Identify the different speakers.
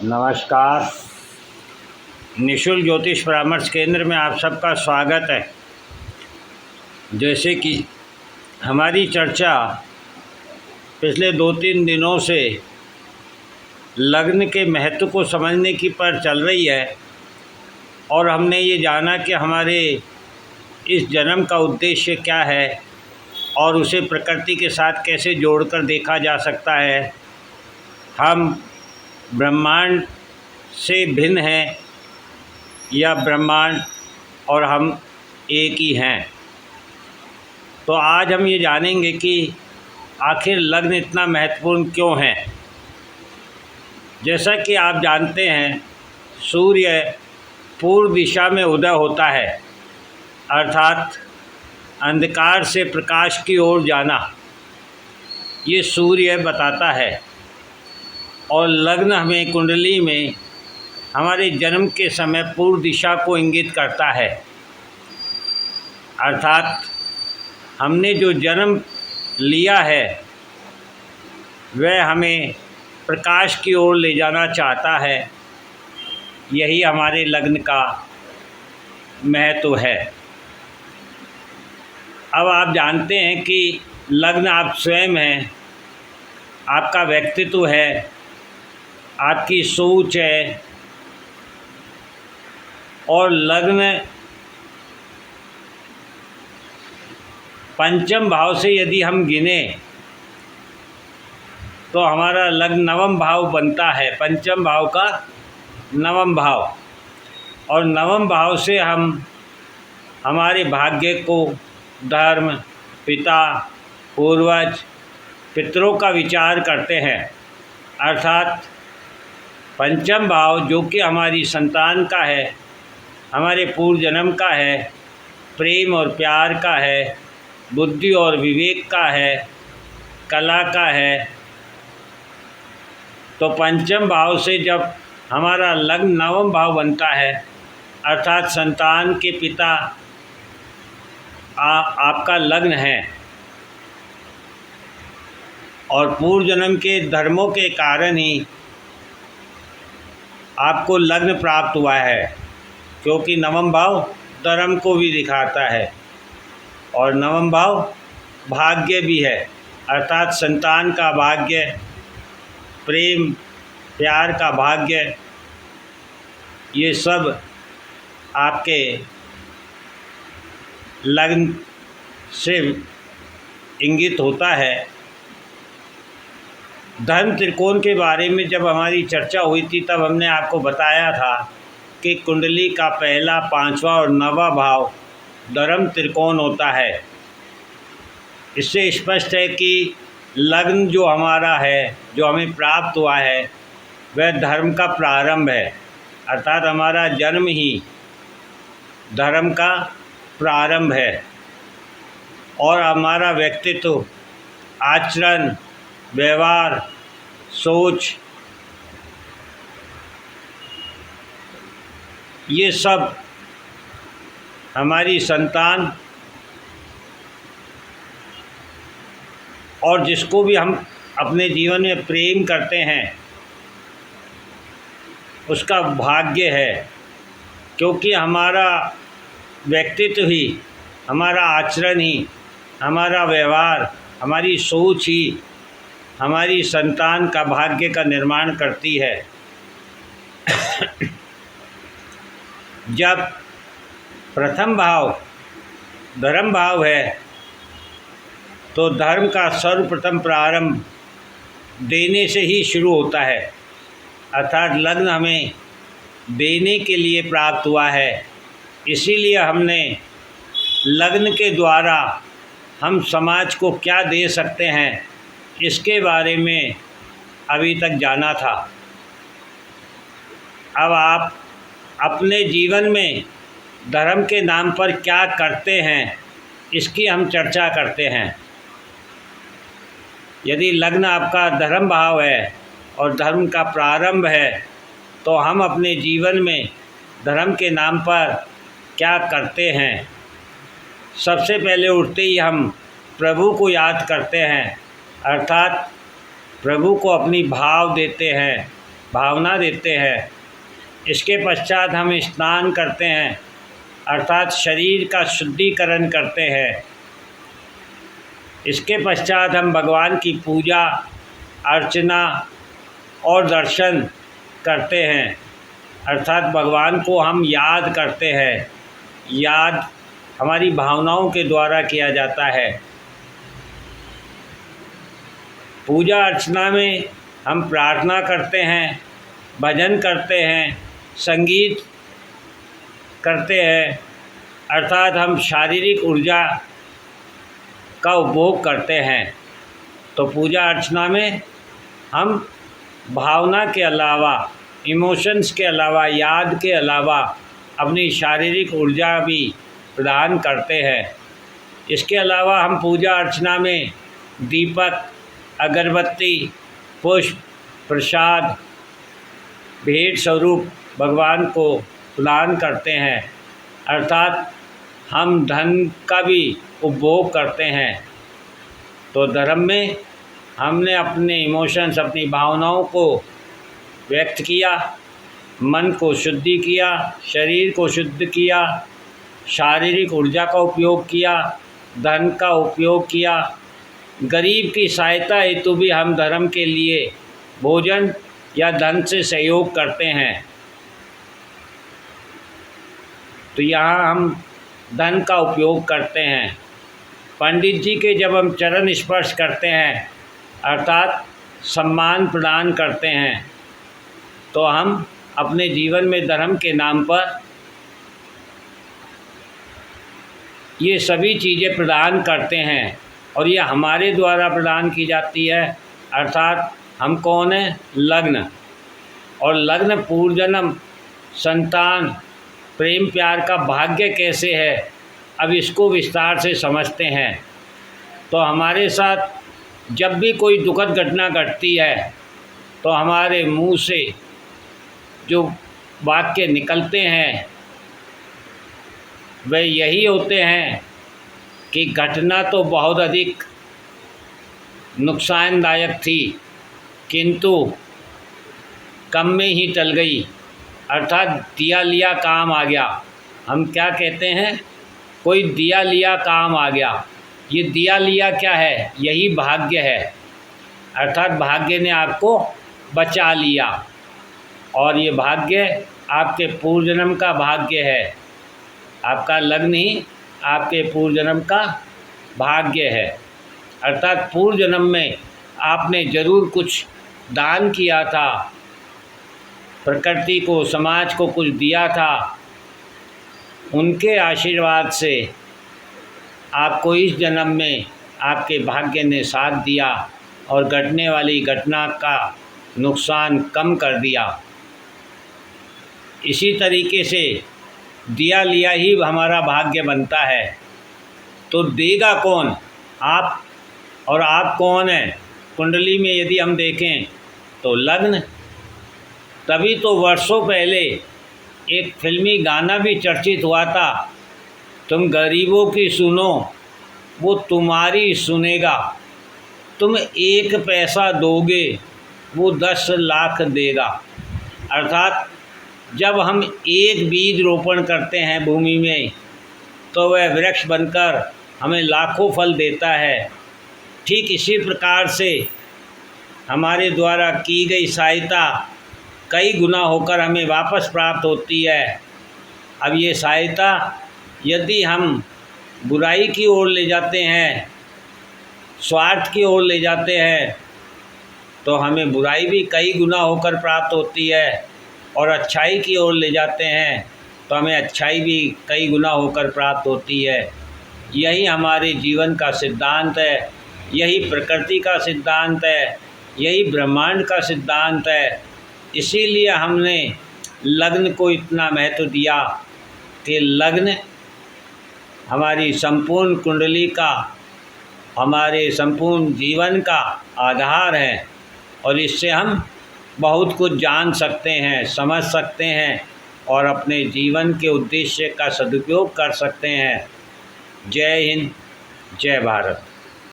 Speaker 1: नमस्कार। निशुल्क ज्योतिष परामर्श केंद्र में आप सबका स्वागत है। जैसे कि हमारी चर्चा पिछले 2-3 दिनों से लग्न के महत्व को समझने की पर चल रही है और हमने ये जाना कि हमारे इस जन्म का उद्देश्य क्या है और उसे प्रकृति के साथ कैसे जोड़कर देखा जा सकता है। हम ब्रह्मांड से भिन्न हैं या ब्रह्मांड और हम एक ही हैं। तो आज हम ये जानेंगे कि आखिर लग्न इतना महत्वपूर्ण क्यों है। जैसा कि आप जानते हैं, सूर्य पूर्व दिशा में उदय होता है, अर्थात अंधकार से प्रकाश की ओर जाना, ये सूर्य बताता है। और लग्न हमें कुंडली में हमारे जन्म के समय पूर्व दिशा को इंगित करता है, अर्थात हमने जो जन्म लिया है वह हमें प्रकाश की ओर ले जाना चाहता है। यही हमारे लग्न का महत्व है। अब आप जानते हैं कि लग्न आप स्वयं हैं, आपका व्यक्तित्व है, आपकी सोच है। और लग्न पंचम भाव से यदि हम गिने तो हमारा लग्न नवम भाव बनता है, पंचम भाव का नवम भाव। और नवम भाव से हम हमारे भाग्य को, धर्म, पिता, पूर्वज, पितरों का विचार करते हैं। अर्थात पंचम भाव जो कि हमारी संतान का है, हमारे पूर्व जन्म का है, प्रेम और प्यार का है, बुद्धि और विवेक का है, कला का है। तो पंचम भाव से जब हमारा लग्न नवम भाव बनता है, अर्थात संतान के पिता आपका लग्न है और पूर्व जन्म के धर्मों के कारण ही आपको लग्न प्राप्त हुआ है, क्योंकि नवम भाव धर्म को भी दिखाता है और नवम भाव भाग्य भी है, अर्थात संतान का भाग्य, प्रेम प्यार का भाग्य, ये सब आपके लग्न से इंगित होता है। धर्म त्रिकोण के बारे में जब हमारी चर्चा हुई थी तब हमने आपको बताया था कि कुंडली का पहला, पांचवा और नवा भाव धर्म त्रिकोण होता है। इससे स्पष्ट है कि लग्न जो हमारा है, जो हमें प्राप्त हुआ है, वह धर्म का प्रारंभ है, अर्थात हमारा जन्म ही धर्म का प्रारंभ है। और हमारा व्यक्तित्व, आचरण, व्यवहार, सोच, ये सब हमारी संतान और जिसको भी हम अपने जीवन में प्रेम करते हैं उसका भाग्य है, क्योंकि हमारा व्यक्तित्व ही, हमारा आचरण ही, हमारा व्यवहार, हमारी सोच ही हमारी संतान का भाग्य का निर्माण करती है। जब प्रथम भाव धर्म भाव है तो धर्म का सर्वप्रथम प्रारंभ देने से ही शुरू होता है, अर्थात लग्न हमें देने के लिए प्राप्त हुआ है। इसीलिए हमने लग्न के द्वारा हम समाज को क्या दे सकते हैं, इसके बारे में अभी तक जाना था। अब आप अपने जीवन में धर्म के नाम पर क्या करते हैं, इसकी हम चर्चा करते हैं। यदि लग्न आपका धर्म भाव है और धर्म का प्रारंभ है, तो हम अपने जीवन में धर्म के नाम पर क्या करते हैं। सबसे पहले उठते ही हम प्रभु को याद करते हैं, अर्थात प्रभु को अपनी भाव देते हैं, भावना देते हैं। इसके पश्चात हम स्नान करते हैं, अर्थात शरीर का शुद्धिकरण करते हैं। इसके पश्चात हम भगवान की पूजा अर्चना और दर्शन करते हैं, अर्थात भगवान को हम याद करते हैं। याद हमारी भावनाओं के द्वारा किया जाता है। पूजा अर्चना में हम प्रार्थना करते हैं, भजन करते हैं, संगीत करते हैं, अर्थात हम शारीरिक ऊर्जा का उपभोग करते हैं। तो पूजा अर्चना में हम भावना के अलावा, इमोशंस के अलावा, याद के अलावा अपनी शारीरिक ऊर्जा भी प्रदान करते हैं। इसके अलावा हम पूजा अर्चना में दीपक, अगरबत्ती, पुष्प, प्रसाद, भेंट स्वरूप भगवान को प्रदान करते हैं, अर्थात हम धन का भी उपभोग करते हैं। तो धर्म में हमने अपने इमोशंस, अपनी भावनाओं को व्यक्त किया, मन को शुद्धि किया, शरीर को शुद्ध किया, शारीरिक ऊर्जा का उपयोग किया, धन का उपयोग किया। गरीब की सहायता हेतु भी हम धर्म के लिए भोजन या धन से सहयोग करते हैं। तो यहाँ हम धन का उपयोग करते हैं। पंडित जी के जब हम चरण स्पर्श करते हैं, अर्थात सम्मान प्रदान करते हैं, तो हम अपने जीवन में धर्म के नाम पर ये सभी चीज़ें प्रदान करते हैं और ये हमारे द्वारा प्रदान की जाती है। अर्थात हम कौन हैं? लग्न। और लग्न पूर्वजन्म, संतान, प्रेम प्यार का भाग्य कैसे है, अब इसको विस्तार से समझते हैं। तो हमारे साथ जब भी कोई दुखद घटना घटती है तो हमारे मुंह से जो वाक्य निकलते हैं वे यही होते हैं कि घटना तो बहुत अधिक नुकसानदायक थी, किंतु कम में ही टल गई, अर्थात दिया लिया काम आ गया। हम क्या कहते हैं? कोई दिया लिया काम आ गया। ये दिया लिया क्या है? यही भाग्य है, अर्थात भाग्य ने आपको बचा लिया और ये भाग्य आपके पूर्व जन्म का भाग्य है। आपका लग्न ही आपके पूर्व जन्म का भाग्य है, अर्थात पूर्व जन्म में आपने ज़रूर कुछ दान किया था, प्रकृति को, समाज को कुछ दिया था। उनके आशीर्वाद से आपको इस जन्म में आपके भाग्य ने साथ दिया और घटने वाली घटना का नुकसान कम कर दिया। इसी तरीके से दिया लिया ही हमारा भाग्य बनता है। तो देगा कौन? आप। और आप कौन हैं? कुंडली में यदि हम देखें तो लग्न। तभी तो वर्षों पहले एक फिल्मी गाना भी चर्चित हुआ था, तुम गरीबों की सुनो वो तुम्हारी सुनेगा, तुम 1 पैसा दोगे वो 10 लाख देगा। अर्थात जब हम एक बीज रोपण करते हैं भूमि में तो वह वृक्ष बनकर हमें लाखों फल देता है। ठीक इसी प्रकार से हमारे द्वारा की गई सहायता कई गुना होकर हमें वापस प्राप्त होती है। अब ये सहायता यदि हम बुराई की ओर ले जाते हैं, स्वार्थ की ओर ले जाते हैं, तो हमें बुराई भी कई गुना होकर प्राप्त होती है, और अच्छाई की ओर ले जाते हैं तो हमें अच्छाई भी कई गुना होकर प्राप्त होती है। यही हमारे जीवन का सिद्धांत है, यही प्रकृति का सिद्धांत है, यही ब्रह्मांड का सिद्धांत है। इसीलिए हमने लग्न को इतना महत्व दिया कि लग्न हमारी संपूर्ण कुंडली का, हमारे संपूर्ण जीवन का आधार है और इससे हम बहुत कुछ जान सकते हैं, समझ सकते हैं और अपने जीवन के उद्देश्य का सदुपयोग कर सकते हैं। जय हिंद, जय भारत।